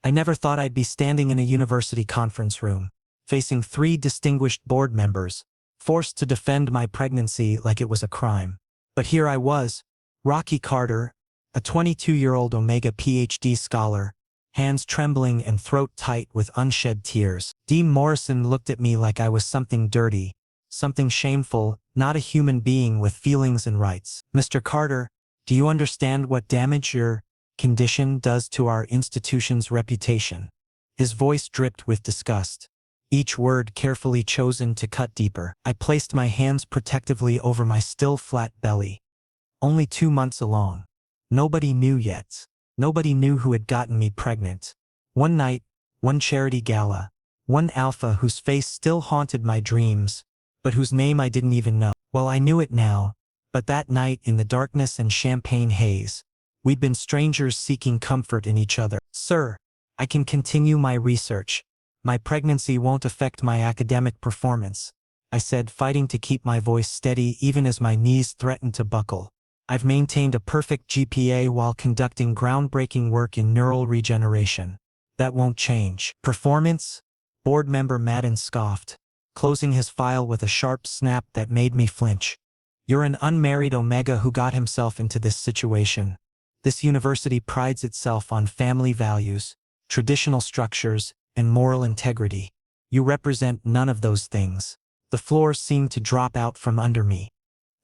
I never thought I'd be standing in a university conference room, facing 3 distinguished board members, forced to defend my pregnancy like it was a crime. But here I was, Rocky Carter, a 22-year-old Omega PhD scholar, hands trembling and throat tight with unshed tears. Dean Morrison looked at me like I was something dirty, something shameful, not a human being with feelings and rights. Mr. Carter, do you understand what damage your condition does to our institution's reputation? His voice dripped with disgust, each word carefully chosen to cut deeper. I placed my hands protectively over my still flat belly. Only 2 months along. Nobody knew yet. Nobody knew who had gotten me pregnant. One night, one charity gala, one alpha whose face still haunted my dreams, but whose name I didn't even know. Well, I knew it now, but that night in the darkness and champagne haze, we'd been strangers seeking comfort in each other. Sir, I can continue my research. My pregnancy won't affect my academic performance, I said, fighting to keep my voice steady even as my knees threatened to buckle. I've maintained a perfect GPA while conducting groundbreaking work in neural regeneration. That won't change. Performance? Board member Madden scoffed, closing his file with a sharp snap that made me flinch. You're an unmarried Omega who got himself into this situation. This university prides itself on family values, traditional structures, and moral integrity. You represent none of those things. The floor seemed to drop out from under me.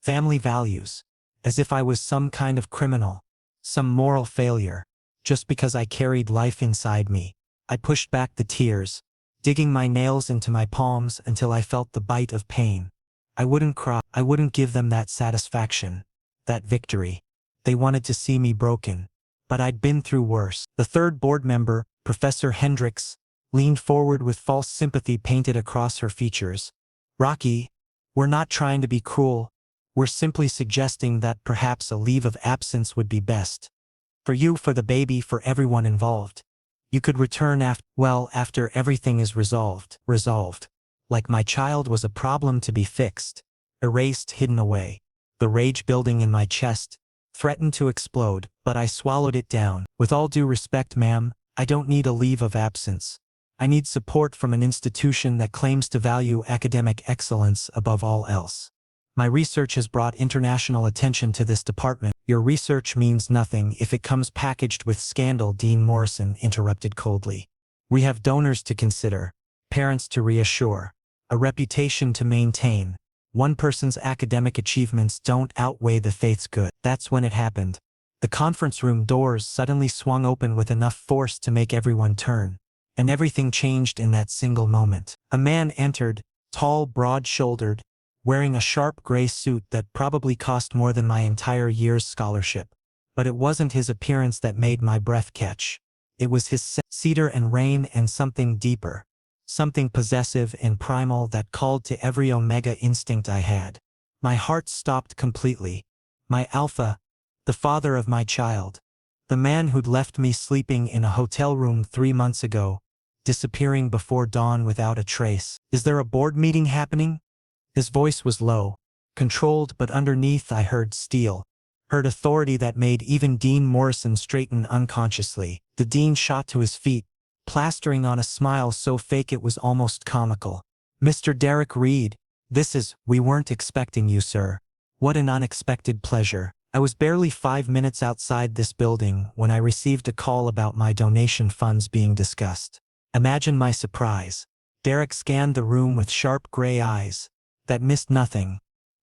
Family values. As if I was some kind of criminal, some moral failure, just because I carried life inside me. I pushed back the tears, digging my nails into my palms until I felt the bite of pain. I wouldn't cry. I wouldn't give them that satisfaction, that victory. They wanted to see me broken, but I'd been through worse. The third board member, Professor Hendricks, leaned forward with false sympathy painted across her features. Rocky, we're not trying to be cruel. We're simply suggesting that perhaps a leave of absence would be best. For you, for the baby, for everyone involved. You could return after everything is resolved. Like my child was a problem to be fixed, erased, hidden away. The rage building in my chest threatened to explode, but I swallowed it down. With all due respect, ma'am, I don't need a leave of absence. I need support from an institution that claims to value academic excellence above all else. My research has brought international attention to this department. Your research means nothing if it comes packaged with scandal, Dean Morrison interrupted coldly. We have donors to consider, parents to reassure, a reputation to maintain. One person's academic achievements don't outweigh the faith's good. That's when it happened. The conference room doors suddenly swung open with enough force to make everyone turn. And everything changed in that single moment. A man entered, tall, broad-shouldered, wearing a sharp gray suit that probably cost more than my entire year's scholarship. But it wasn't his appearance that made my breath catch. It was his cedar and rain and something deeper. Something possessive and primal that called to every Omega instinct I had. My heart stopped completely. My alpha, the father of my child. The man who'd left me sleeping in a hotel room 3 months ago, disappearing before dawn without a trace. Is there a board meeting happening? His voice was low, controlled, but underneath I heard steel, heard authority that made even Dean Morrison straighten unconsciously. The dean shot to his feet, plastering on a smile so fake it was almost comical. Mr. Derek Reed, we weren't expecting you, sir. What an unexpected pleasure. I was barely 5 minutes outside this building when I received a call about my donation funds being discussed. Imagine my surprise. Derek scanned the room with sharp gray eyes that missed nothing,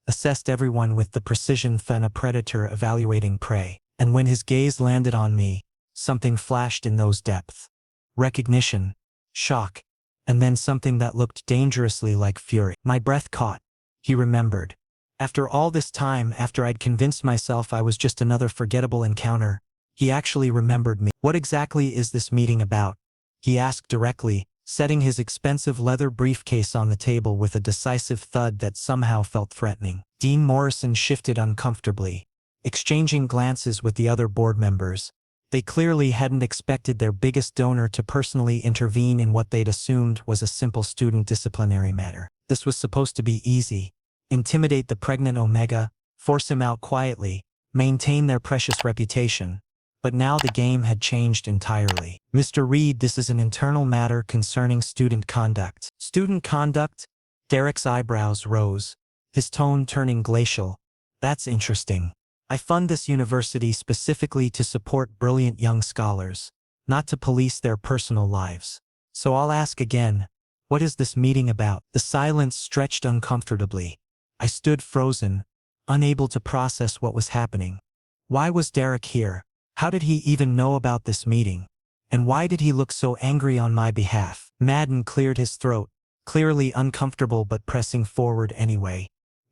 assessed everyone with the precision of a predator evaluating prey. And when his gaze landed on me, something flashed in those depths. Recognition, shock, and then something that looked dangerously like fury. My breath caught. He remembered. After all this time, after I'd convinced myself I was just another forgettable encounter, he actually remembered me. What exactly is this meeting about? He asked directly, setting his expensive leather briefcase on the table with a decisive thud that somehow felt threatening. Dean Morrison shifted uncomfortably, exchanging glances with the other board members. They clearly hadn't expected their biggest donor to personally intervene in what they'd assumed was a simple student disciplinary matter. This was supposed to be easy. Intimidate the pregnant Omega, force him out quietly, maintain their precious reputation. But now the game had changed entirely. Mr. Reed, this is an internal matter concerning student conduct. Student conduct? Derek's eyebrows rose, his tone turning glacial. That's interesting. I fund this university specifically to support brilliant young scholars, not to police their personal lives. So I'll ask again, what is this meeting about? The silence stretched uncomfortably. I stood frozen, unable to process what was happening. Why was Derek here? How did he even know about this meeting? And why did he look so angry on my behalf? Madden cleared his throat, clearly uncomfortable but pressing forward anyway.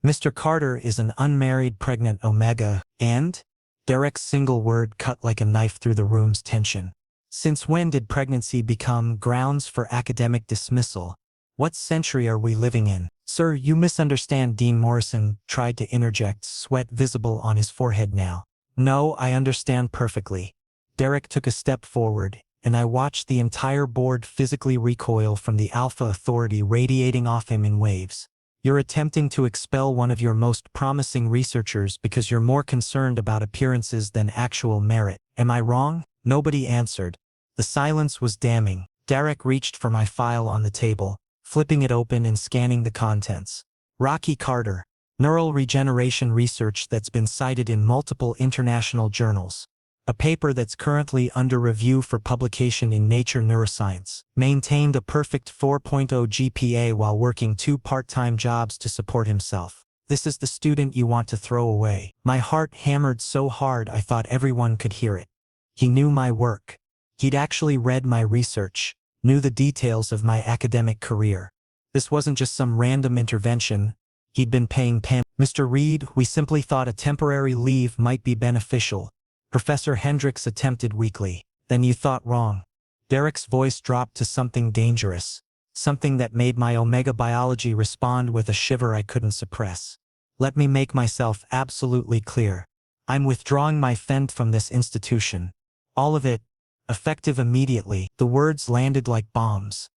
Mr. Carter is an unmarried pregnant Omega, and? Derek's single word cut like a knife through the room's tension. Since when did pregnancy become grounds for academic dismissal? What century are we living in? Sir, you misunderstand. Dean Morrison tried to interject, sweat visible on his forehead now. No, I understand perfectly. Derek took a step forward, and I watched the entire board physically recoil from the alpha authority radiating off him in waves. You're attempting to expel one of your most promising researchers because you're more concerned about appearances than actual merit. Am I wrong? Nobody answered. The silence was damning. Derek reached for my file on the table, flipping it open and scanning the contents. Rocky Carter. Neural regeneration research that's been cited in multiple international journals. A paper that's currently under review for publication in Nature Neuroscience. Maintained a perfect 4.0 GPA while working 2 part-time jobs to support himself. This is the student you want to throw away. My heart hammered so hard I thought everyone could hear it. He knew my work. He'd actually read my research, knew the details of my academic career. This wasn't just some random intervention. He'd been paying Mr. Reed, we simply thought a temporary leave might be beneficial. Professor Hendricks attempted weakly. Then you thought wrong. Derek's voice dropped to something dangerous, something that made my Omega biology respond with a shiver I couldn't suppress. Let me make myself absolutely clear. I'm withdrawing my fend from this institution. All of it, effective immediately. The words landed like bombs.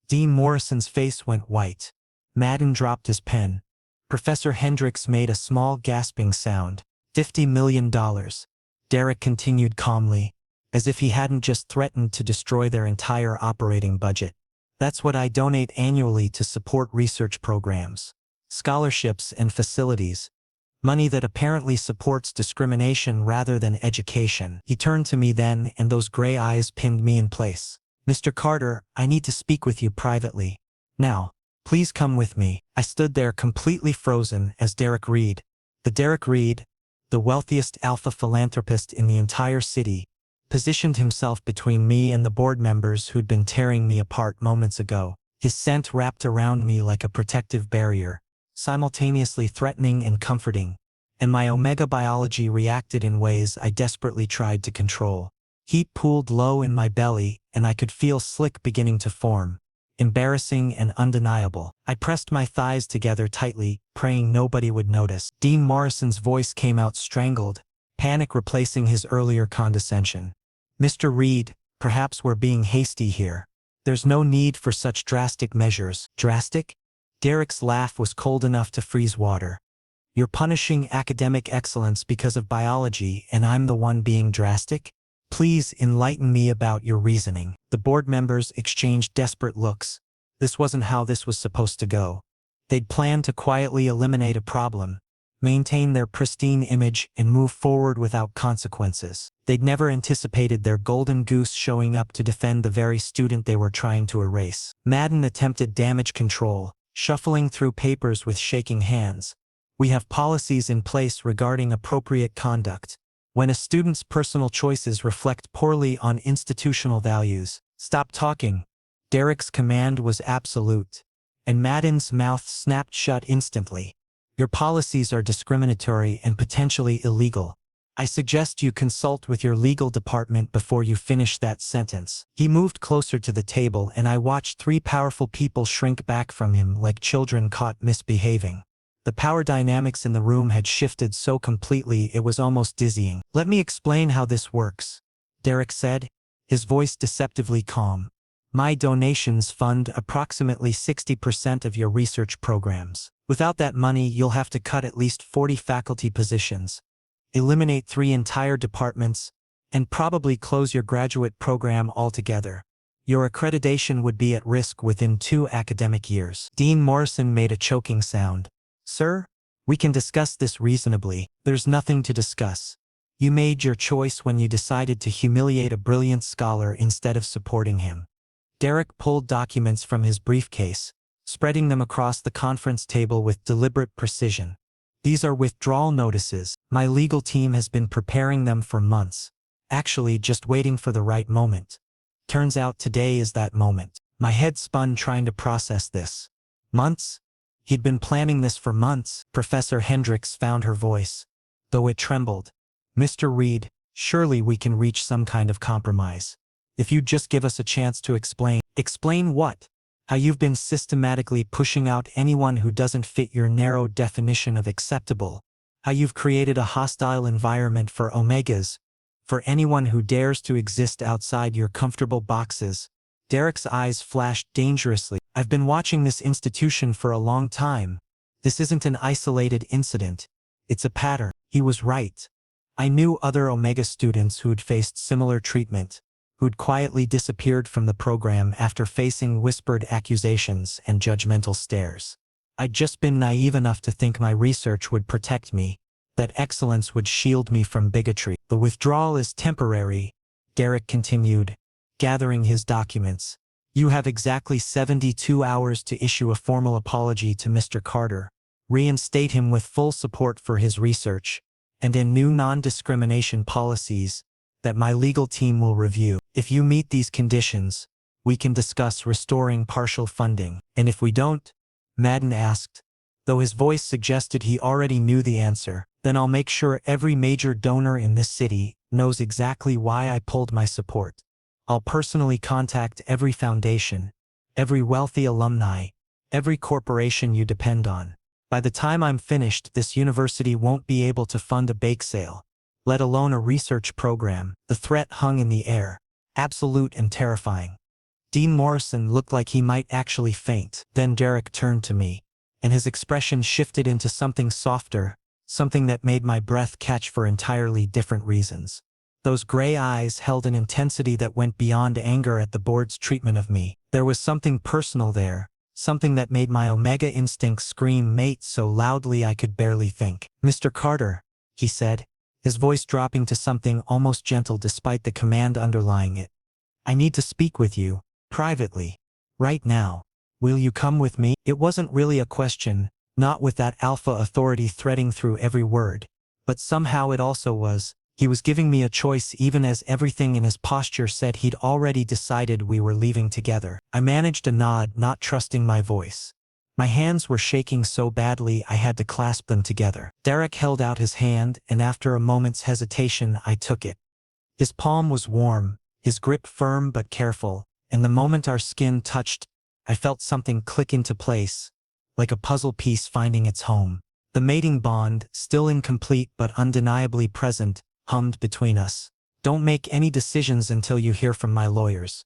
Dean Morrison's face went white. Madden dropped his pen. Professor Hendricks made a small gasping sound. $50 million. Derek continued calmly, as if he hadn't just threatened to destroy their entire operating budget. That's what I donate annually to support research programs, scholarships and facilities. Money that apparently supports discrimination rather than education. He turned to me then, and those gray eyes pinned me in place. Mr. Carter, I need to speak with you privately. Now, please come with me. I stood there completely frozen as Derek Reed, the wealthiest alpha philanthropist in the entire city, positioned himself between me and the board members who'd been tearing me apart moments ago. His scent wrapped around me like a protective barrier, simultaneously threatening and comforting, and my Omega biology reacted in ways I desperately tried to control. Heat pooled low in my belly, and I could feel slick beginning to form, embarrassing and undeniable. I pressed my thighs together tightly, praying nobody would notice. Dean Morrison's voice came out strangled, panic replacing his earlier condescension. Mr. Reed, perhaps we're being hasty here. There's no need for such drastic measures. Drastic? Derek's laugh was cold enough to freeze water. You're punishing academic excellence because of biology, and I'm the one being drastic? Please enlighten me about your reasoning. The board members exchanged desperate looks. This wasn't how this was supposed to go. They'd planned to quietly eliminate a problem, maintain their pristine image, and move forward without consequences. They'd never anticipated their golden goose showing up to defend the very student they were trying to erase. Madden attempted damage control, shuffling through papers with shaking hands. We have policies in place regarding appropriate conduct. When a student's personal choices reflect poorly on institutional values. Stop talking. Derek's command was absolute, and Madden's mouth snapped shut instantly. Your policies are discriminatory and potentially illegal. I suggest you consult with your legal department before you finish that sentence. He moved closer to the table, and I watched 3 powerful people shrink back from him like children caught misbehaving. The power dynamics in the room had shifted so completely it was almost dizzying. Let me explain how this works, Derek said, his voice deceptively calm. My donations fund approximately 60% of your research programs. Without that money, you'll have to cut at least 40 faculty positions, eliminate 3 entire departments, and probably close your graduate program altogether. Your accreditation would be at risk within 2 academic years. Dean Morrison made a choking sound. Sir, we can discuss this reasonably. There's nothing to discuss. You made your choice when you decided to humiliate a brilliant scholar instead of supporting him. Derek pulled documents from his briefcase, spreading them across the conference table with deliberate precision. These are withdrawal notices. My legal team has been preparing them for months. Actually, just waiting for the right moment. Turns out today is that moment. My head spun trying to process this. Months? He'd been planning this for months. Professor Hendricks found her voice, though it trembled. Mr. Reed, surely we can reach some kind of compromise. If you'd just give us a chance to explain. Explain what? How you've been systematically pushing out anyone who doesn't fit your narrow definition of acceptable. How you've created a hostile environment for omegas, for anyone who dares to exist outside your comfortable boxes. Derek's eyes flashed dangerously. I've been watching this institution for a long time. This isn't an isolated incident. It's a pattern. He was right. I knew other Omega students who'd faced similar treatment, who'd quietly disappeared from the program after facing whispered accusations and judgmental stares. I'd just been naive enough to think my research would protect me, that excellence would shield me from bigotry. The withdrawal is temporary, Derek continued, gathering his documents. You have exactly 72 hours to issue a formal apology to Mr. Carter, reinstate him with full support for his research, and in new non-discrimination policies that my legal team will review. If you meet these conditions, we can discuss restoring partial funding. And if we don't? Madden asked, though his voice suggested he already knew the answer. Then I'll make sure every major donor in this city knows exactly why I pulled my support. I'll personally contact every foundation, every wealthy alumni, every corporation you depend on. By the time I'm finished, this university won't be able to fund a bake sale, let alone a research program. The threat hung in the air, absolute and terrifying. Dean Morrison looked like he might actually faint. Then Derek turned to me, and his expression shifted into something softer, something that made my breath catch for entirely different reasons. Those gray eyes held an intensity that went beyond anger at the board's treatment of me. There was something personal there, something that made my Omega instinct scream mate so loudly I could barely think. Mr. Carter, he said, his voice dropping to something almost gentle despite the command underlying it. I need to speak with you, privately. Right now. Will you come with me? It wasn't really a question, not with that alpha authority threading through every word, but somehow it also was. He was giving me a choice even as everything in his posture said he'd already decided we were leaving together. I managed a nod, not trusting my voice. My hands were shaking so badly I had to clasp them together. Derek held out his hand, and after a moment's hesitation I took it. His palm was warm, his grip firm but careful, and the moment our skin touched, I felt something click into place, like a puzzle piece finding its home. The mating bond, still incomplete but undeniably present, hummed between us. Don't make any decisions until you hear from my lawyers,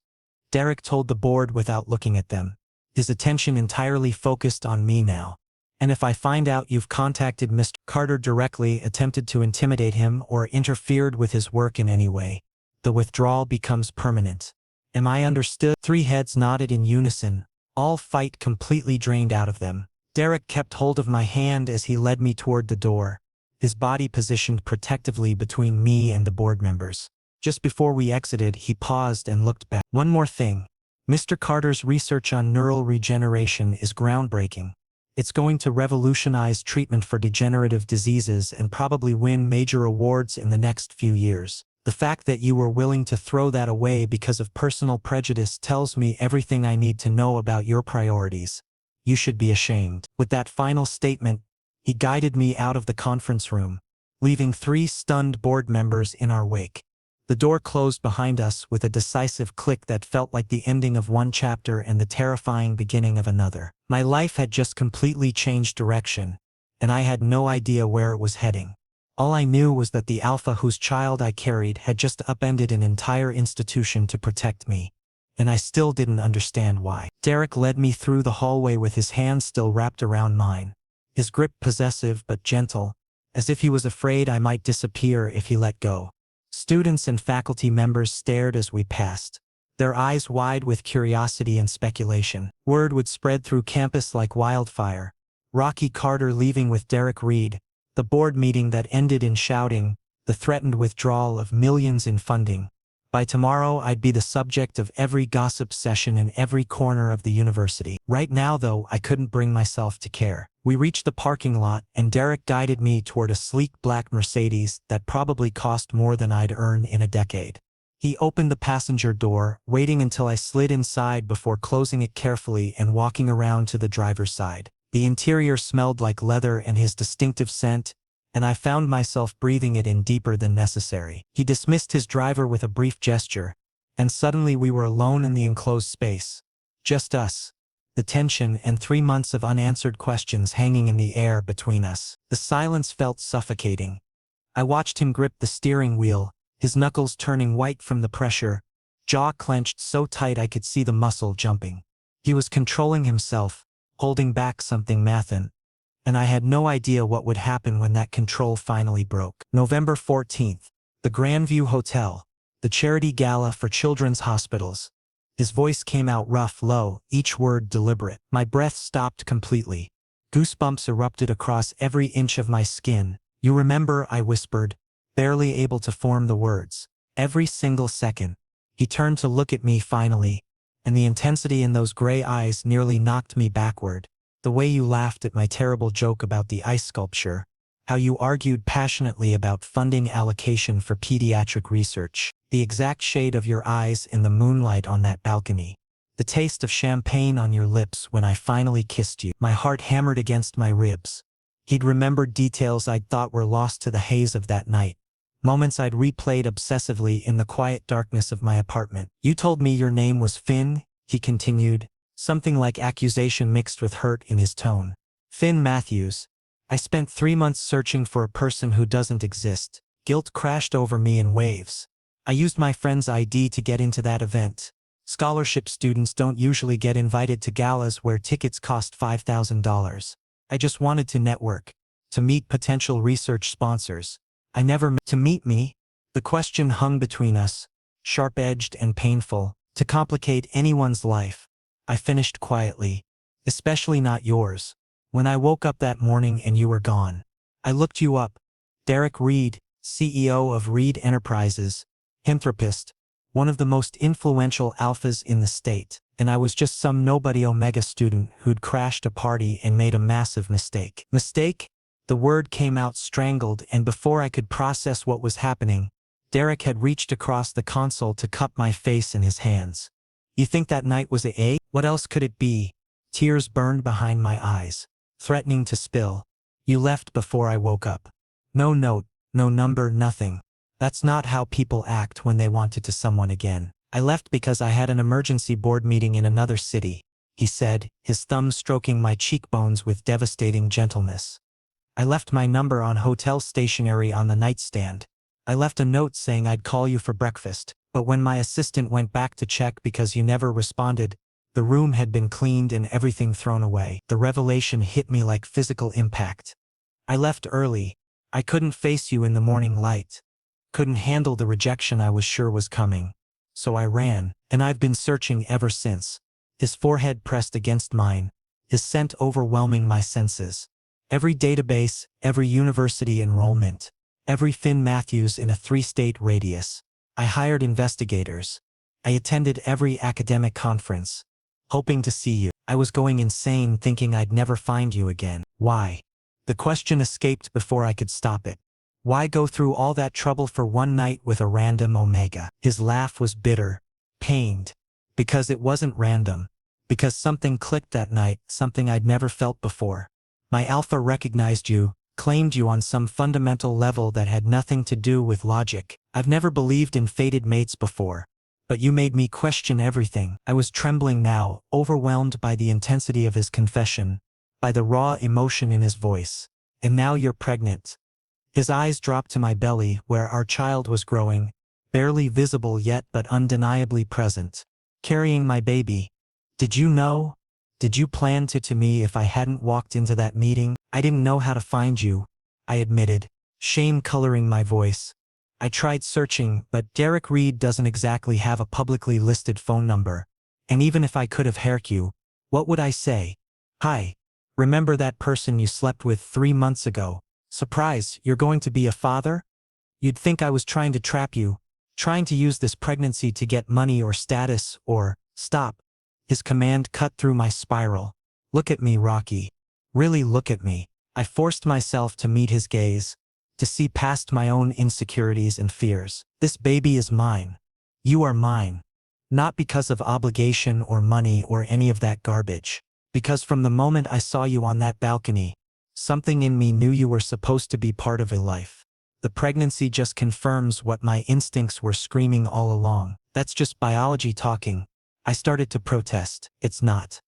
Derek told the board without looking at them, his attention entirely focused on me now. And if I find out you've contacted Mr. Carter directly, attempted to intimidate him, or interfered with his work in any way, the withdrawal becomes permanent. Am I understood? 3 heads nodded in unison, all fight completely drained out of them. Derek kept hold of my hand as he led me toward the door, his body positioned protectively between me and the board members. Just before we exited, he paused and looked back. One more thing. Mr. Carter's research on neural regeneration is groundbreaking. It's going to revolutionize treatment for degenerative diseases and probably win major awards in the next few years. The fact that you were willing to throw that away because of personal prejudice tells me everything I need to know about your priorities. You should be ashamed. With that final statement, he guided me out of the conference room, leaving 3 stunned board members in our wake. The door closed behind us with a decisive click that felt like the ending of one chapter and the terrifying beginning of another. My life had just completely changed direction, and I had no idea where it was heading. All I knew was that the alpha whose child I carried had just upended an entire institution to protect me, and I still didn't understand why. Derek led me through the hallway with his hand still wrapped around mine, his grip possessive but gentle, as if he was afraid I might disappear if he let go. Students and faculty members stared as we passed, their eyes wide with curiosity and speculation. Word would spread through campus like wildfire. Rocky Carter leaving with Derek Reed, the board meeting that ended in shouting, the threatened withdrawal of millions in funding. By tomorrow, I'd be the subject of every gossip session in every corner of the university. Right now, though, I couldn't bring myself to care. We reached the parking lot, and Derek guided me toward a sleek black Mercedes that probably cost more than I'd earn in a decade. He opened the passenger door, waiting until I slid inside before closing it carefully and walking around to the driver's side. The interior smelled like leather and his distinctive scent, and I found myself breathing it in deeper than necessary. He dismissed his driver with a brief gesture, and suddenly we were alone in the enclosed space. Just us. The tension and 3 months of unanswered questions hanging in the air between us. The silence felt suffocating. I watched him grip the steering wheel, his knuckles turning white from the pressure, jaw clenched so tight I could see the muscle jumping. He was controlling himself, holding back something massive, and I had no idea what would happen when that control finally broke. November 14th, the Grandview Hotel, the charity gala for children's hospitals. His voice came out rough, low, each word deliberate. My breath stopped completely. Goosebumps erupted across every inch of my skin. "You remember," I whispered, barely able to form the words. Every single second. He turned to look at me finally, and the intensity in those gray eyes nearly knocked me backward. "The way you laughed at my terrible joke about the ice sculpture, how you argued passionately about funding allocation for pediatric research, the exact shade of your eyes in the moonlight on that balcony, the taste of champagne on your lips when I finally kissed you." My heart hammered against my ribs. He'd remembered details I'd thought were lost to the haze of that night, moments I'd replayed obsessively in the quiet darkness of my apartment. "You told me your name was Finn," he continued, something like accusation mixed with hurt in his tone. "Finn Matthews. I spent 3 months searching for a person who doesn't exist." Guilt crashed over me in waves. I used my friend's ID to get into that event. Scholarship students don't usually get invited to galas where tickets cost $5,000. I just wanted to network, to meet potential research sponsors. I never met to meet me. The question hung between us, sharp-edged and painful, to complicate anyone's life. I finished quietly. "Especially not yours. When I woke up that morning and you were gone. I looked you up. Derek Reed, CEO of Reed Enterprises, philanthropist, one of the most influential alphas in the state, and I was just some nobody Omega student who'd crashed a party and made a massive mistake." Mistake? The word came out strangled, and before I could process what was happening, Derek had reached across the console to cup my face in his hands. "You think that night was a? What else could it be?" Tears burned behind my eyes, threatening to spill. "You left before I woke up. No note, no number, nothing. That's not how people act when they want it to someone again." "I left because I had an emergency board meeting in another city," he said, his thumb stroking my cheekbones with devastating gentleness. "I left my number on hotel stationery on the nightstand. I left a note saying I'd call you for breakfast, but when my assistant went back to check because you never responded, the room had been cleaned and everything thrown away." The revelation hit me like physical impact. "I left early. I couldn't face you in the morning light. Couldn't handle the rejection I was sure was coming. So I ran, and I've been searching ever since." His forehead pressed against mine, his scent overwhelming my senses. Every database, every university enrollment, every Finn Matthews in a 3-state radius. I hired investigators. I attended every academic conference, hoping to see you. I was going insane thinking I'd never find you again. Why? The question escaped before I could stop it. Why go through all that trouble for one night with a random Omega? His laugh was bitter, pained. Because it wasn't random. Because something clicked that night, something I'd never felt before. My alpha recognized you, claimed you on some fundamental level that had nothing to do with logic. I've never believed in fated mates before. But you made me question everything. I was trembling now, overwhelmed by the intensity of his confession, by the raw emotion in his voice. "And now you're pregnant." His eyes dropped to my belly, where our child was growing, barely visible yet but undeniably present. "Carrying my baby. Did you know? Did you plan to me if I hadn't walked into that meeting?" "I didn't know how to find you," I admitted, shame coloring my voice. I tried searching, but Derek Reed doesn't exactly have a publicly listed phone number. And even if I could have hacked you, what would I say? Hi. Remember that person you slept with 3 months ago? Surprise, you're going to be a father? You'd think I was trying to trap you, trying to use this pregnancy to get money or status or, stop. His command cut through my spiral. Look at me, Rocky. Really look at me. I forced myself to meet his gaze, to see past my own insecurities and fears. This baby is mine. You are mine. Not because of obligation or money or any of that garbage. Because from the moment I saw you on that balcony, something in me knew you were supposed to be part of a life. The pregnancy just confirms what my instincts were screaming all along. That's just biology talking. I started to protest. It's not.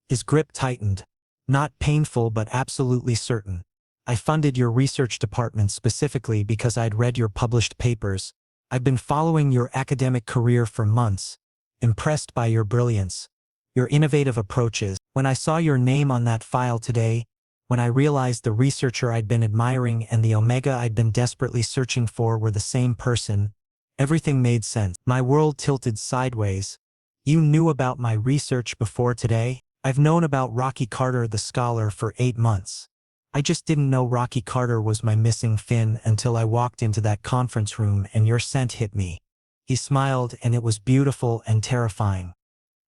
His grip tightened. Not painful but absolutely certain. I funded your research department specifically because I'd read your published papers. I've been following your academic career for months, impressed by your brilliance, your innovative approaches. When I saw your name on that file today, when I realized the researcher I'd been admiring and the omega I'd been desperately searching for were the same person, everything made sense. My world tilted sideways. You knew about my research before today? I've known about Rocky Carter the scholar for 8 months. I just didn't know Rocky Carter was my missing fin until I walked into that conference room and your scent hit me. He smiled and it was beautiful and terrifying.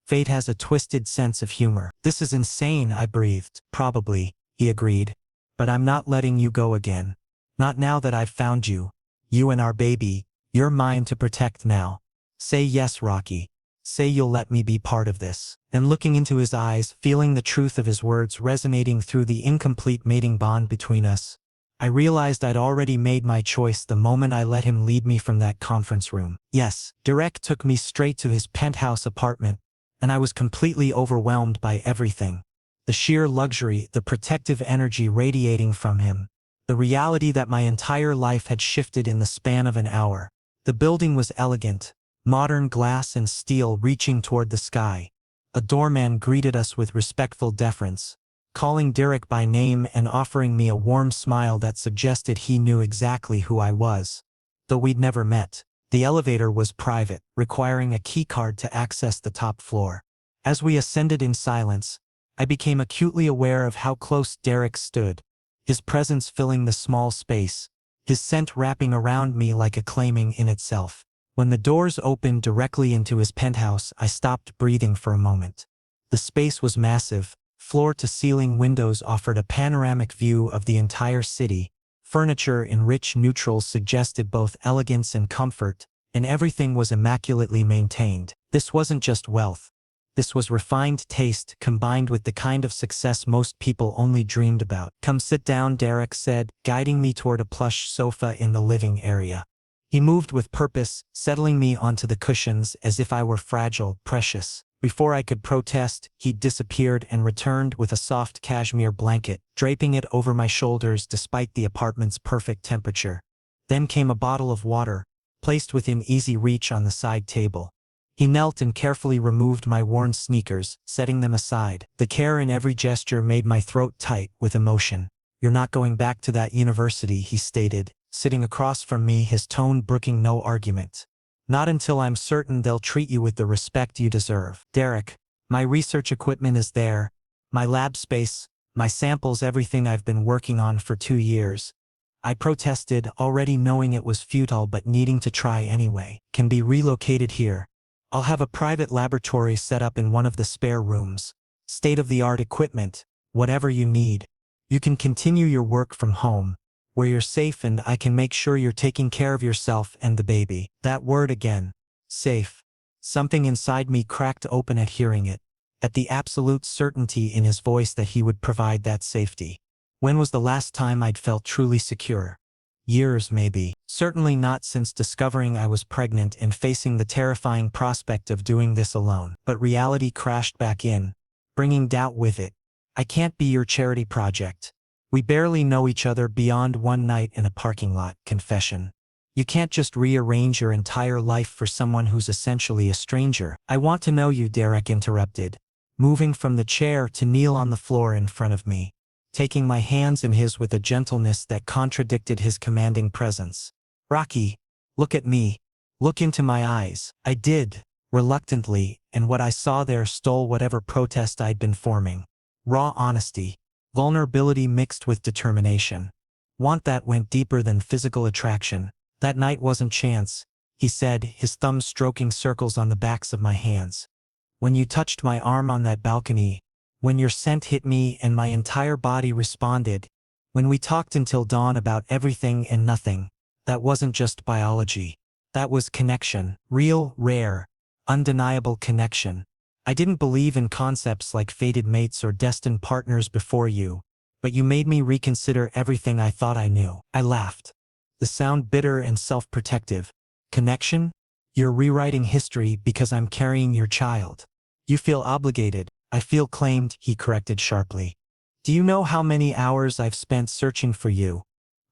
Fate has a twisted sense of humor. This is insane, I breathed. Probably, he agreed. But I'm not letting you go again. Not now that I've found you. You and our baby, you're mine to protect now. Say yes, Rocky. Say you'll let me be part of this. And looking into his eyes, feeling the truth of his words resonating through the incomplete mating bond between us, I realized I'd already made my choice the moment I let him lead me from that conference room. Yes, Derek took me straight to his penthouse apartment, and I was completely overwhelmed by everything. The sheer luxury, the protective energy radiating from him, the reality that my entire life had shifted in the span of an hour. The building was elegant, modern glass and steel reaching toward the sky. A doorman greeted us with respectful deference, calling Derek by name and offering me a warm smile that suggested he knew exactly who I was, though we'd never met. The elevator was private, requiring a keycard to access the top floor. As we ascended in silence, I became acutely aware of how close Derek stood, his presence filling the small space, his scent wrapping around me like a claiming in itself. When the doors opened directly into his penthouse, I stopped breathing for a moment. The space was massive. Floor-to-ceiling windows offered a panoramic view of the entire city. Furniture in rich neutrals suggested both elegance and comfort, and everything was immaculately maintained. This wasn't just wealth. This was refined taste combined with the kind of success most people only dreamed about. Come sit down, Derek said, guiding me toward a plush sofa in the living area. He moved with purpose, settling me onto the cushions as if I were fragile, precious. Before I could protest, he disappeared and returned with a soft cashmere blanket, draping it over my shoulders despite the apartment's perfect temperature. Then came a bottle of water, placed within easy reach on the side table. He knelt and carefully removed my worn sneakers, setting them aside. The care in every gesture made my throat tight with emotion. You're not going back to that university, he stated, sitting across from me, his tone brooking no argument. Not until I'm certain they'll treat you with the respect you deserve. Derek, my research equipment is there, my lab space, my samples, everything I've been working on for 2 years. I protested, already knowing it was futile but needing to try anyway. Can be relocated here. I'll have a private laboratory set up in one of the spare rooms. State-of-the-art equipment, whatever you need. You can continue your work from home, where you're safe, and I can make sure you're taking care of yourself and the baby. That word again. Safe. Something inside me cracked open at hearing it, at the absolute certainty in his voice that he would provide that safety. When was the last time I'd felt truly secure? Years, maybe. Certainly not since discovering I was pregnant and facing the terrifying prospect of doing this alone. But reality crashed back in, bringing doubt with it. I can't be your charity project. We barely know each other beyond one night in a parking lot. Confession. You can't just rearrange your entire life for someone who's essentially a stranger. I want to know you, Derek interrupted, moving from the chair to kneel on the floor in front of me, taking my hands in his with a gentleness that contradicted his commanding presence. Rocky, Look at me. Look into my eyes. I did, reluctantly, and what I saw there stole whatever protest I'd been forming. Raw honesty. Vulnerability mixed with determination. Want that went deeper than physical attraction. That night wasn't chance, he said, his thumb stroking circles on the backs of my hands. When you touched my arm on that balcony, when your scent hit me and my entire body responded, when we talked until dawn about everything and nothing, that wasn't just biology. That was connection. Real, rare, undeniable connection. I didn't believe in concepts like fated mates or destined partners before you, but you made me reconsider everything I thought I knew. I laughed. The sound bitter and self-protective. Connection? You're rewriting history because I'm carrying your child. You feel obligated. I feel claimed, he corrected sharply. Do you know how many hours I've spent searching for you?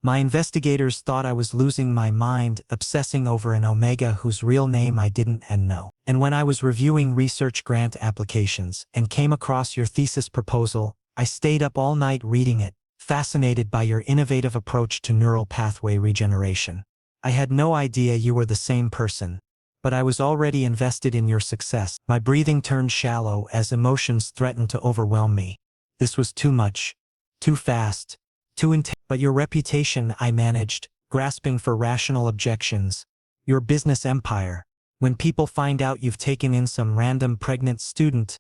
My investigators thought I was losing my mind, obsessing over an omega whose real name I didn't know. And when I was reviewing research grant applications and came across your thesis proposal, I stayed up all night reading it, fascinated by your innovative approach to neural pathway regeneration. I had no idea you were the same person, but I was already invested in your success. My breathing turned shallow as emotions threatened to overwhelm me. This was too much, too fast, too intense. But your reputation, I managed, grasping for rational objections. Your business empire. When people find out you've taken in some random pregnant student,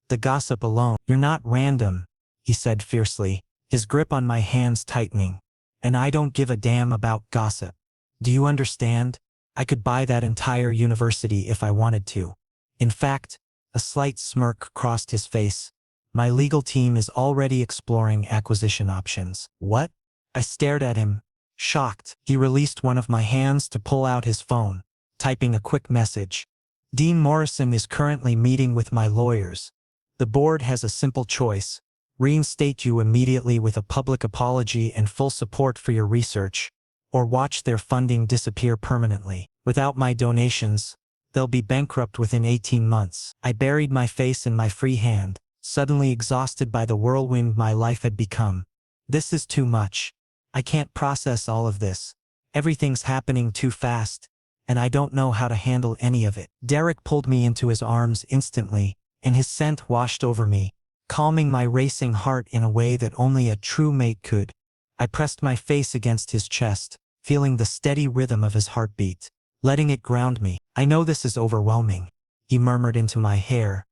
the gossip alone. You're not random, he said fiercely, his grip on my hands tightening. And I don't give a damn about gossip. Do you understand? I could buy that entire university if I wanted to. In fact, a slight smirk crossed his face. My legal team is already exploring acquisition options. What? I stared at him, shocked. He released one of my hands to pull out his phone, typing a quick message. Dean Morrison is currently meeting with my lawyers. The board has a simple choice: reinstate you immediately with a public apology and full support for your research, or watch their funding disappear permanently. Without my donations, they'll be bankrupt within 18 months. I buried my face in my free hand, suddenly exhausted by the whirlwind my life had become. This is too much. I can't process all of this. Everything's happening too fast, and I don't know how to handle any of it. Derek pulled me into his arms instantly, and his scent washed over me, calming my racing heart in a way that only a true mate could. I pressed my face against his chest, feeling the steady rhythm of his heartbeat, letting it ground me. I know this is overwhelming, he murmured into my hair.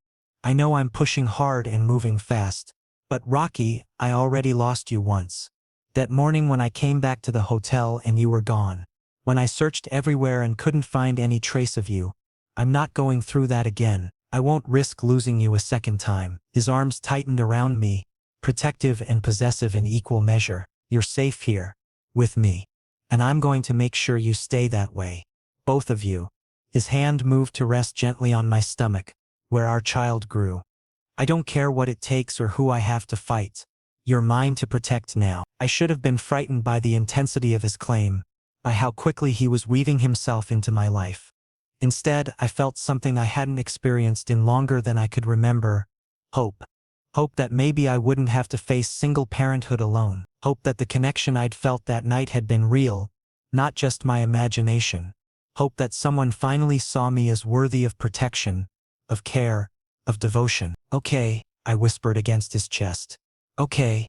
I know I'm pushing hard and moving fast. But Rocky, I already lost you once. That morning when I came back to the hotel and you were gone. When I searched everywhere and couldn't find any trace of you. I'm not going through that again. I won't risk losing you a second time. His arms tightened around me, protective and possessive in equal measure. You're safe here, with me. And I'm going to make sure you stay that way. Both of you. His hand moved to rest gently on my stomach, where our child grew. I don't care what it takes or who I have to fight. You're mine to protect now. I should have been frightened by the intensity of his claim, by how quickly he was weaving himself into my life. Instead, I felt something I hadn't experienced in longer than I could remember. Hope. Hope that maybe I wouldn't have to face single parenthood alone. Hope that the connection I'd felt that night had been real, not just my imagination. Hope that someone finally saw me as worthy of protection, of care, of devotion. Okay, I whispered against his chest. Okay,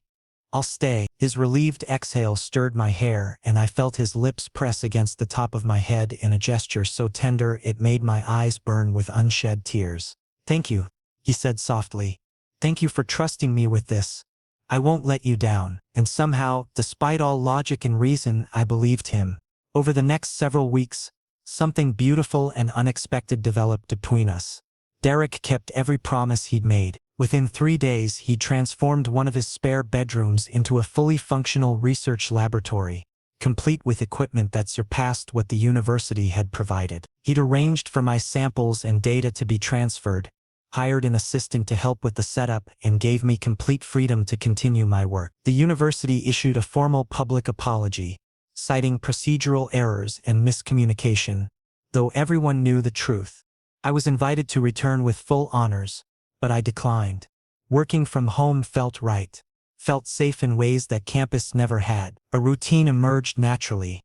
I'll stay. His relieved exhale stirred my hair, and I felt his lips press against the top of my head in a gesture so tender it made my eyes burn with unshed tears. Thank you, he said softly. Thank you for trusting me with this. I won't let you down. And somehow, despite all logic and reason, I believed him. Over the next several weeks, something beautiful and unexpected developed between us. Derek kept every promise he'd made. Within 3 days, he transformed one of his spare bedrooms into a fully functional research laboratory, complete with equipment that surpassed what the university had provided. He'd arranged for my samples and data to be transferred, hired an assistant to help with the setup, and gave me complete freedom to continue my work. The university issued a formal public apology, citing procedural errors and miscommunication, though everyone knew the truth. I was invited to return with full honors, but I declined. Working from home felt right, felt safe in ways that campus never had. A routine emerged naturally.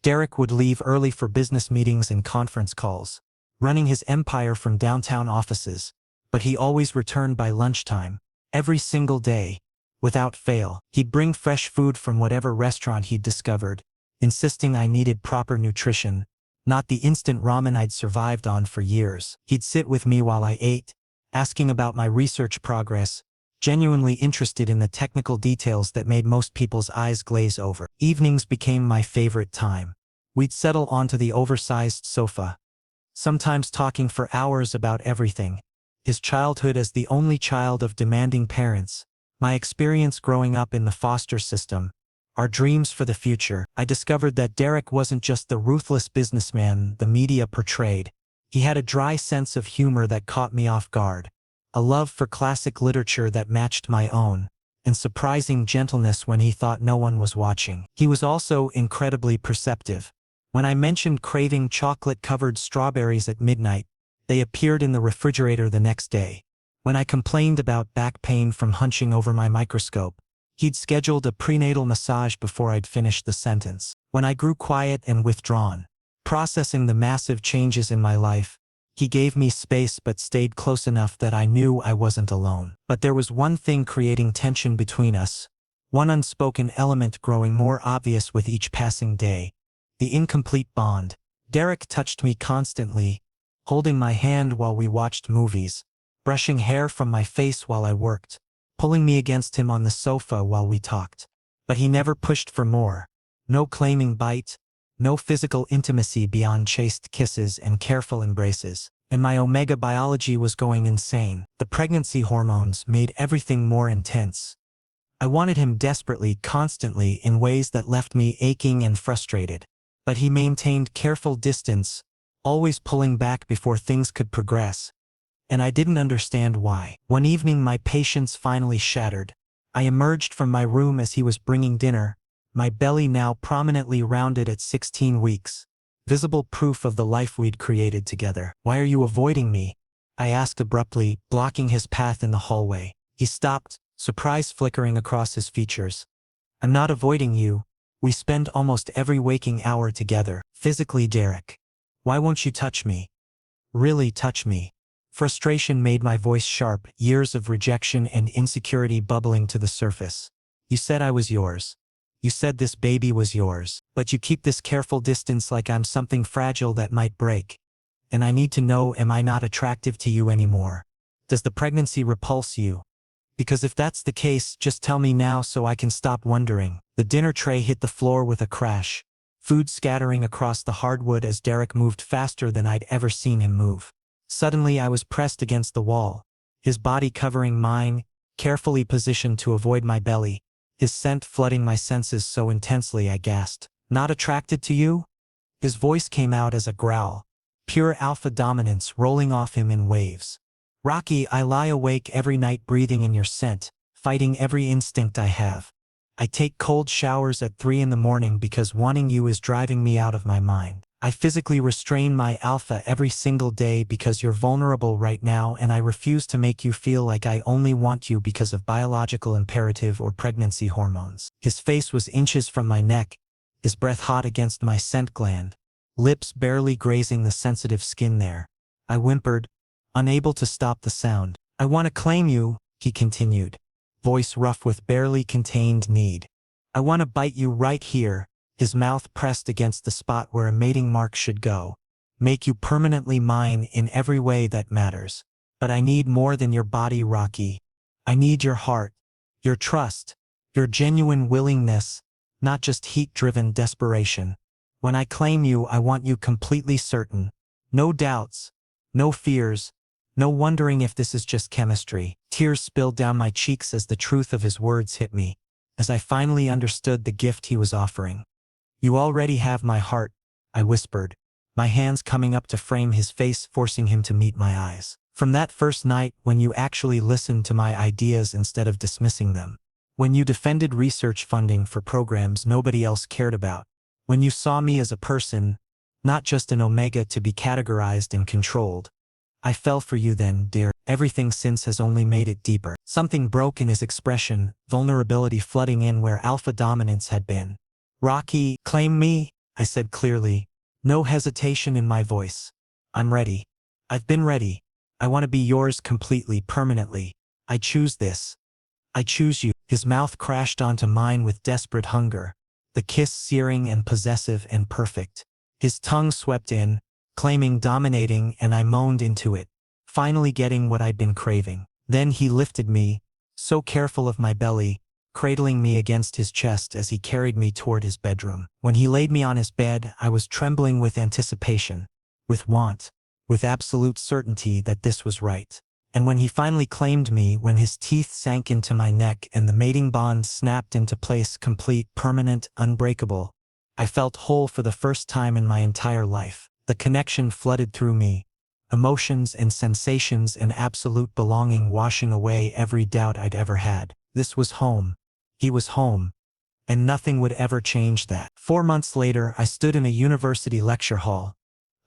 Derek would leave early for business meetings and conference calls, running his empire from downtown offices, but he always returned by lunchtime, every single day, without fail. He'd bring fresh food from whatever restaurant he'd discovered, insisting I needed proper nutrition, not the instant ramen I'd survived on for years. He'd sit with me while I ate, asking about my research progress, genuinely interested in the technical details that made most people's eyes glaze over. Evenings became my favorite time. We'd settle onto the oversized sofa, sometimes talking for hours about everything: his childhood as the only child of demanding parents, my experience growing up in the foster system, our dreams for the future. I discovered that Derek wasn't just the ruthless businessman the media portrayed. He had a dry sense of humor that caught me off guard, a love for classic literature that matched my own, and surprising gentleness when he thought no one was watching. He was also incredibly perceptive. When I mentioned craving chocolate-covered strawberries at midnight, they appeared in the refrigerator the next day. When I complained about back pain from hunching over my microscope, he'd scheduled a prenatal massage before I'd finished the sentence. When I grew quiet and withdrawn, processing the massive changes in my life, he gave me space but stayed close enough that I knew I wasn't alone. But there was one thing creating tension between us, one unspoken element growing more obvious with each passing day: the incomplete bond. Derek touched me constantly, holding my hand while we watched movies, brushing hair from my face while I worked, pulling me against him on the sofa while we talked. But he never pushed for more. No claiming bite, no physical intimacy beyond chaste kisses and careful embraces. And my omega biology was going insane. The pregnancy hormones made everything more intense. I wanted him desperately, constantly, in ways that left me aching and frustrated. But he maintained careful distance, always pulling back before things could progress. And I didn't understand why. One evening my patience finally shattered. I emerged from my room as he was bringing dinner, my belly now prominently rounded at 16 weeks. Visible proof of the life we'd created together. "Why are you avoiding me?" I asked abruptly, blocking his path in the hallway. He stopped, surprise flickering across his features. "I'm not avoiding you. We spend almost every waking hour together." "Physically, Derek. Why won't you touch me? Really touch me?" Frustration made my voice sharp, years of rejection and insecurity bubbling to the surface. "You said I was yours. You said this baby was yours. But you keep this careful distance like I'm something fragile that might break. And I need to know, am I not attractive to you anymore? Does the pregnancy repulse you? Because if that's the case, just tell me now so I can stop wondering." The dinner tray hit the floor with a crash, food scattering across the hardwood as Derek moved faster than I'd ever seen him move. Suddenly I was pressed against the wall, his body covering mine, carefully positioned to avoid my belly, his scent flooding my senses so intensely I gasped. "Not attracted to you?" His voice came out as a growl, pure alpha dominance rolling off him in waves. "Rocky, I lie awake every night breathing in your scent, fighting every instinct I have. I take cold showers at 3 in the morning because wanting you is driving me out of my mind. I physically restrain my alpha every single day because you're vulnerable right now, and I refuse to make you feel like I only want you because of biological imperative or pregnancy hormones." His face was inches from my neck, his breath hot against my scent gland, lips barely grazing the sensitive skin there. I whimpered, unable to stop the sound. "I want to claim you," he continued, voice rough with barely contained need. "I want to bite you right here," his mouth pressed against the spot where a mating mark should go. "Make you permanently mine in every way that matters. But I need more than your body, Rocky. I need your heart, your trust, your genuine willingness, not just heat-driven desperation. When I claim you, I want you completely certain. No doubts, no fears, no wondering if this is just chemistry." Tears spilled down my cheeks as the truth of his words hit me, as I finally understood the gift he was offering. "You already have my heart," I whispered, my hands coming up to frame his face, forcing him to meet my eyes. "From that first night when you actually listened to my ideas instead of dismissing them. When you defended research funding for programs nobody else cared about. When you saw me as a person, not just an omega to be categorized and controlled. I fell for you then, dear." Everything since has only made it deeper. Something broke in his expression, vulnerability flooding in where alpha dominance had been. "Rocky, claim me?" I said clearly, no hesitation in my voice. I'm ready. I've been ready. I want to be yours completely, permanently. I choose this. I choose you. His mouth crashed onto mine with desperate hunger, the kiss searing and possessive and perfect. His tongue swept in, claiming dominating, and I moaned into it, finally getting what I'd been craving. Then he lifted me, so careful of my belly, cradling me against his chest as he carried me toward his bedroom. When he laid me on his bed, I was trembling with anticipation, with want, with absolute certainty that this was right. And when he finally claimed me, when his teeth sank into my neck and the mating bond snapped into place, complete, permanent, unbreakable, I felt whole for the first time in my entire life. The connection flooded through me, emotions and sensations and absolute belonging washing away every doubt I'd ever had. This was home. He was home. And nothing would ever change that. 4 months later, I stood in a university lecture hall.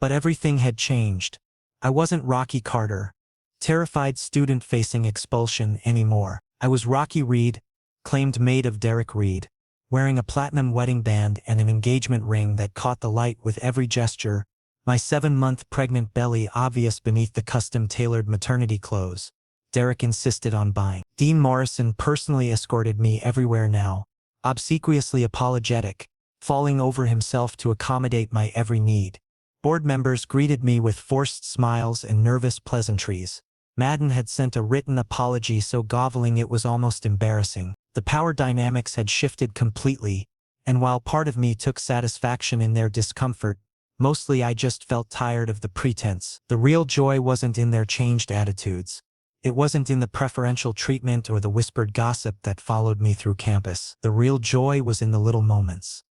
But everything had changed. I wasn't Rocky Carter, terrified student facing expulsion, anymore. I was Rocky Reed, claimed mate of Derek Reed, wearing a platinum wedding band and an engagement ring that caught the light with every gesture, my 7-month pregnant belly obvious beneath the custom-tailored maternity clothes Derek insisted on buying. Dean Morrison personally escorted me everywhere now, obsequiously apologetic, falling over himself to accommodate my every need. Board members greeted me with forced smiles and nervous pleasantries. Madden had sent a written apology so groveling it was almost embarrassing. The power dynamics had shifted completely, and while part of me took satisfaction in their discomfort, mostly I just felt tired of the pretense. The real joy wasn't in their changed attitudes. It wasn't in the preferential treatment or the whispered gossip that followed me through campus. The real joy was in the little moments.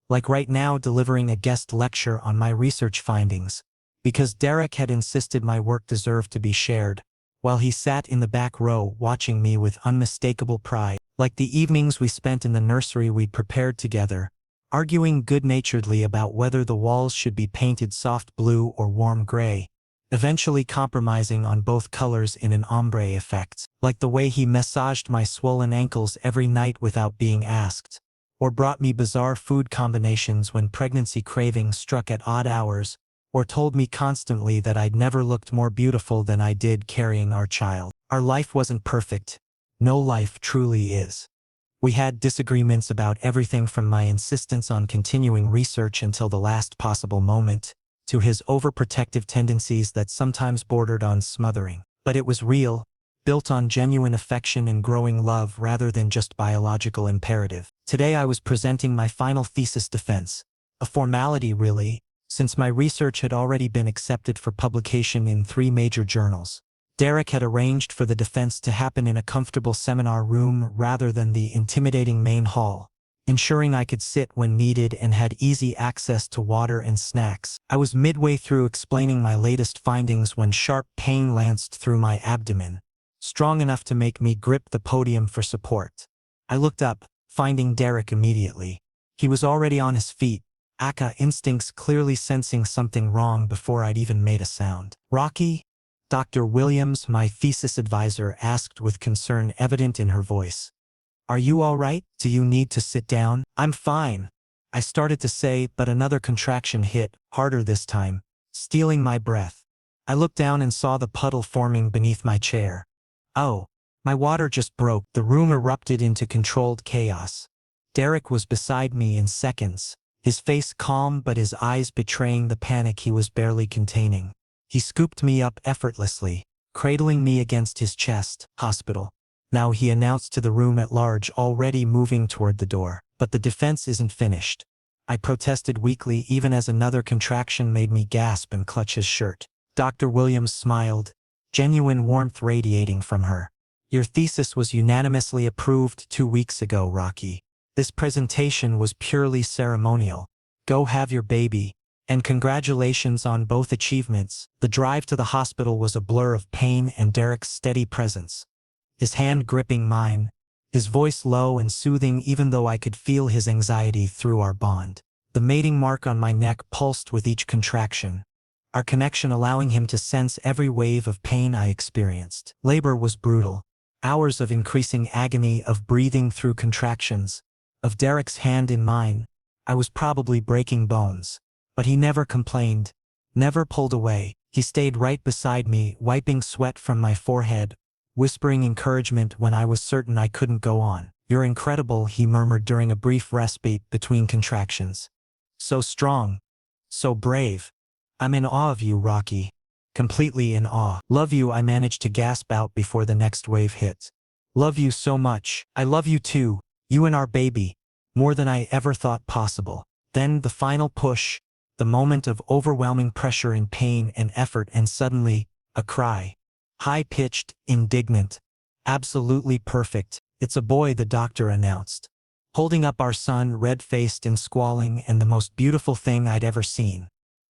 Like right now delivering a guest lecture on my research findings, because Derek had insisted my work deserved to be shared, while he sat in the back row watching me with unmistakable pride. Like the evenings we spent in the nursery we'd prepared together, arguing good-naturedly about whether the walls should be painted soft blue or warm gray, eventually compromising on both colors in an ombre effect. Like the way he massaged my swollen ankles every night without being asked, or brought me bizarre food combinations when pregnancy cravings struck at odd hours, or told me constantly that I'd never looked more beautiful than I did carrying our child. Our life wasn't perfect. No life truly is. We had disagreements about everything from my insistence on continuing research until the last possible moment, to his overprotective tendencies that sometimes bordered on smothering. But it was real, built on genuine affection and growing love rather than just biological imperative. Today I was presenting my final thesis defense, a formality really, since my research had already been accepted for publication in 3 major journals. Derek had arranged for the defense to happen in a comfortable seminar room rather than the intimidating main hall, ensuring I could sit when needed and had easy access to water and snacks. I was midway through explaining my latest findings when sharp pain lanced through my abdomen, strong enough to make me grip the podium for support. I looked up, finding Derek immediately. He was already on his feet, aka instincts clearly sensing something wrong before I'd even made a sound. Rocky? Dr. Williams, my thesis advisor, asked with concern evident in her voice. Are you all right? Do you need to sit down? I'm fine, I started to say, but another contraction hit, harder this time, stealing my breath. I looked down and saw the puddle forming beneath my chair. Oh, my water just broke. The room erupted into controlled chaos. Derek was beside me in seconds, his face calm but his eyes betraying the panic he was barely containing. He scooped me up effortlessly, cradling me against his chest. Hospital. Now, he announced to the room at large, already moving toward the door. But the defense isn't finished, I protested weakly, even as another contraction made me gasp and clutch his shirt. Dr. Williams smiled, genuine warmth radiating from her. Your thesis was unanimously approved 2 weeks ago, Rocky. This presentation was purely ceremonial. Go have your baby. And congratulations on both achievements. The drive to the hospital was a blur of pain and Derek's steady presence, his hand gripping mine, his voice low and soothing even though I could feel his anxiety through our bond. The mating mark on my neck pulsed with each contraction, our connection allowing him to sense every wave of pain I experienced. Labor was brutal. Hours of increasing agony, of breathing through contractions, of Derek's hand in mine, I was probably breaking bones. But he never complained, never pulled away. He stayed right beside me, wiping sweat from my forehead, whispering encouragement when I was certain I couldn't go on. "You're incredible," he murmured during a brief respite between contractions. "So strong. So brave. I'm in awe of you, Rocky. Completely in awe." "Love you," I managed to gasp out before the next wave hit. "Love you so much." "I love you too. You and our baby. More than I ever thought possible." Then the final push, the moment of overwhelming pressure and pain and effort, and suddenly, a cry. High-pitched, indignant. "Absolutely perfect. It's a boy," the doctor announced, holding up our son, red-faced and squalling, and the most beautiful thing I'd ever seen.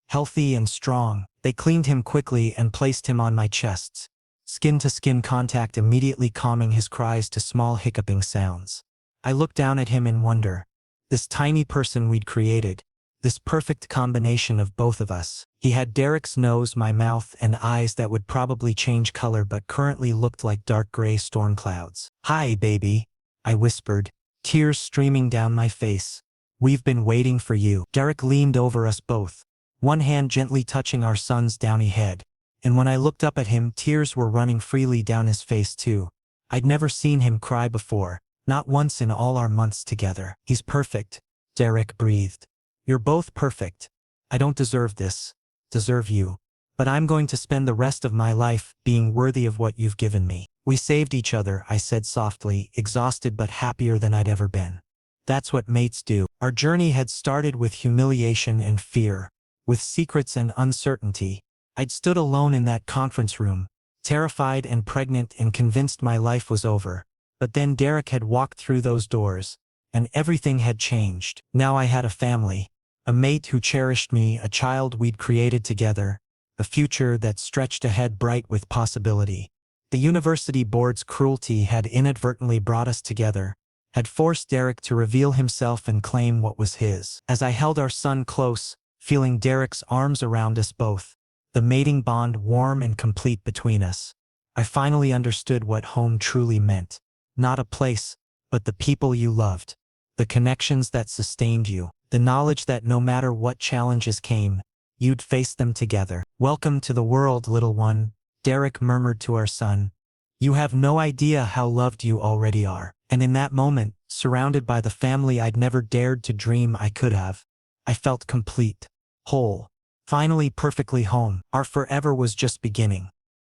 Healthy and strong. They cleaned him quickly and placed him on my chest, skin-to-skin contact immediately calming his cries to small hiccuping sounds. I looked down at him in wonder. This tiny person we'd created. This perfect combination of both of us. He had Derek's nose, my mouth, and eyes that would probably change color but currently looked like dark gray storm clouds. "Hi, baby," I whispered, tears streaming down my face. "We've been waiting for you." Derek leaned over us both, one hand gently touching our son's downy head. And when I looked up at him, tears were running freely down his face too. I'd never seen him cry before, not once in all our months together. "He's perfect," Derek breathed. "You're both perfect. I don't deserve this, deserve you. But I'm going to spend the rest of my life being worthy of what you've given me." "We saved each other," I said softly, exhausted but happier than I'd ever been. "That's what mates do." Our journey had started with humiliation and fear, with secrets and uncertainty. I'd stood alone in that conference room, terrified and pregnant and convinced my life was over. But then Derek had walked through those doors, and everything had changed. Now I had a family, a mate who cherished me, a child we'd created together, a future that stretched ahead bright with possibility. The university board's cruelty had inadvertently brought us together, had forced Derek to reveal himself and claim what was his. As I held our son close, feeling Derek's arms around us both, the mating bond warm and complete between us, I finally understood what home truly meant. Not a place, but the people you loved, the connections that sustained you, the knowledge that no matter what challenges came, you'd face them together. "Welcome to the world, little one," Derek murmured to our son. "You have no idea how loved you already are." And in that moment, surrounded by the family I'd never dared to dream I could have, I felt complete, whole, finally perfectly home. Our forever was just beginning.